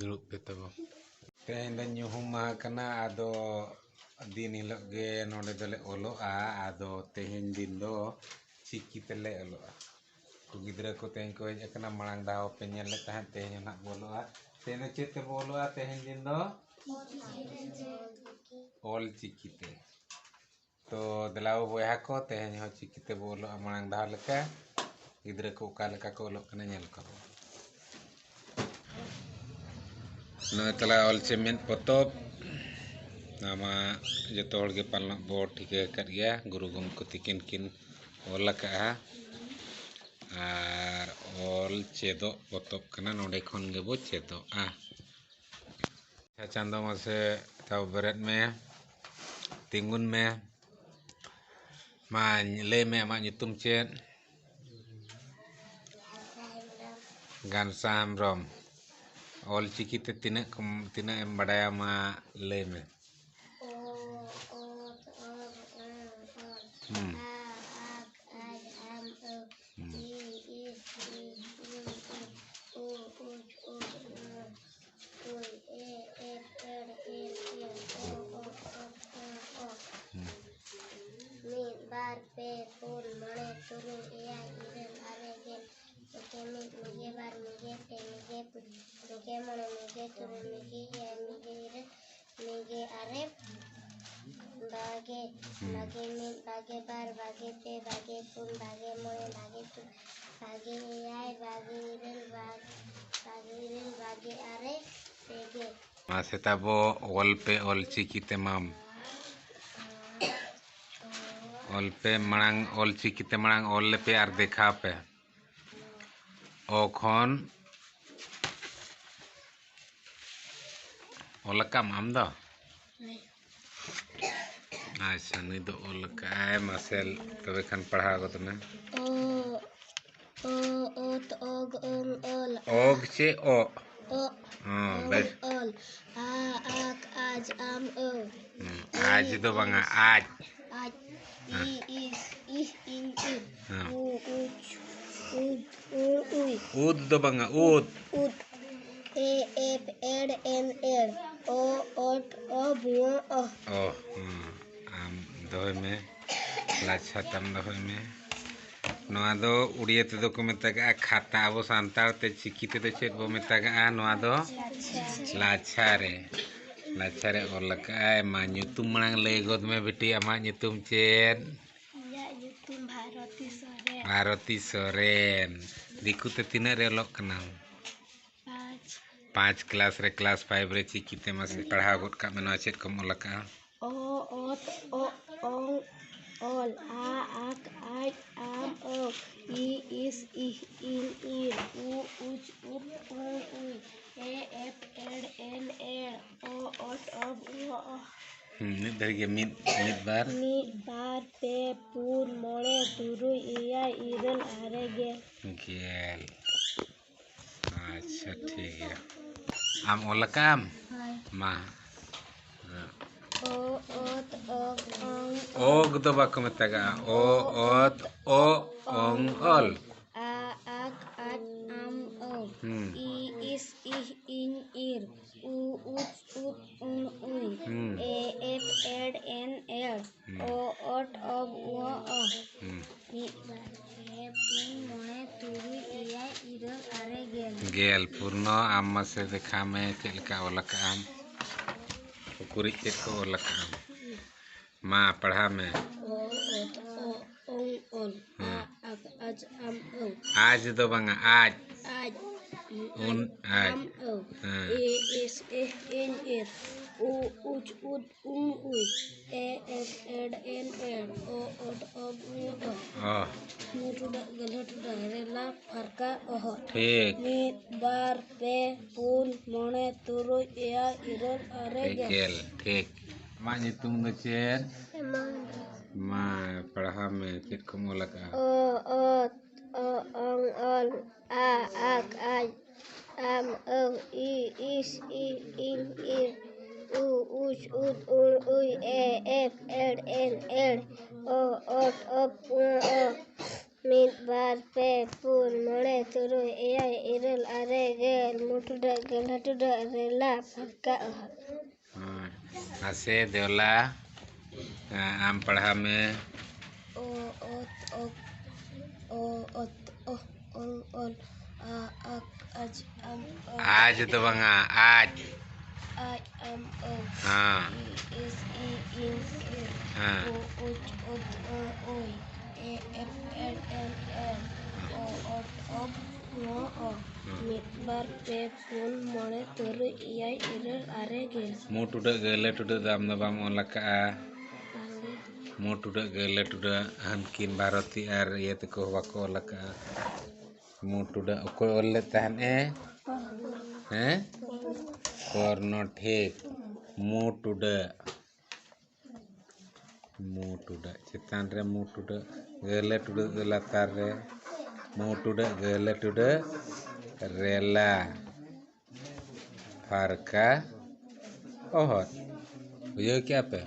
Duduk pe tabo tehen dan nyuhum maha kana ado din hilok ge node dole oloa ado tehen din do ciki tele oloa ku gidra ko tehen ko hej kana marang dao pe nyel le tahan tehen nak boloa tehen chet te boloa tehen din do ol ciki te to delaw boya ko tehen ho ciki te boloa marang dao leka gidra ko ka leka ko olok kana nyel ko no telah ol cemen potop nama joto hol ge palnak bo ठीक कर गया गुरु गमको तिकिन किन ol ka ar ol cedo potop kana node khon ge bo cedo chando mase taw beret me tingun me ma le me ma nyutum chet Gansa Amrom ol ciki te tina em badaya ma le me bar pe pun mone turun iya iren are gen mige mige bar mige te mige pun mige mone mige turun mige iya mige iren mige are bage bage min bage bar bage pe bage pun bage mone bage tu bage iya bage iren bage are pege maseta bo ol pe ol ciki te mam ol pe marang ol ciki te marang ol le pe ar dekha pe okhon ol kam am do अच्छा नहीं तो ol ka ay masel tobe khan padha go tme og ol og che o bes ol ak aj am aj do banga aj is in ud do banga ud ep ed en o ot ob am doy me lacha tam doy me noa do udiya te do ko metaga khata abo santar te ciki te do chet bo metaga noa do lachare ol ka ay ma nyutum marang le god me beti ama nyutum chet ya nyutum Bharati Soren diku te tina re olok kana 5 class रे class 5 रे ciki te masih padha got ka meno chet kom ol ka o ot o ol ak aj am i is in u uch up e f ed n o ot ob nit dari ge mid bar pe pun mone turu iya iren are ge gel अच्छा ठीक है am ol kam ma o ot og do ba ko metaga o ot o ong ol ak aj am i is in u uch e f ed n o ot ob gel purno amma se dekha me chelka ol ka am kuri chet ko ol ka am ma padha me ol ak aj am आज do banga aj Un aj. E is in er. U uj ud uj. E ed en o od ob o. Oh, Mutuda galatuda rela farka oho. ठीक Mid bar pe pun mone turuj irol arege. Gel, ठीक मा nyutung do chen ma pढ़ा में check को मोला का O ong on a ak aj am I is I in ir u uj ud uj e f en o ot op o mid bar pe pun mone turuj irol are gel mutuda galatuda rela farka oha. ऐसे देवला आम पढ़ा में O ot ok o ot o ong on a ak aj am आज तो बंगा आज I am हाँ I is I in हाँ o uj ud oi e f n o ot op o mid bar pe pun mone turuj irol are gel mu tuda gele tuda dam da bam on laka mu tuda gele tuda hankin baroti ar yet ko wako laka mu tuda ko olle tahan korno ठीक mu tuda चितान रे mu tuda latar re mu tuda gele tuda rela farka ohot. Beliau क्या पे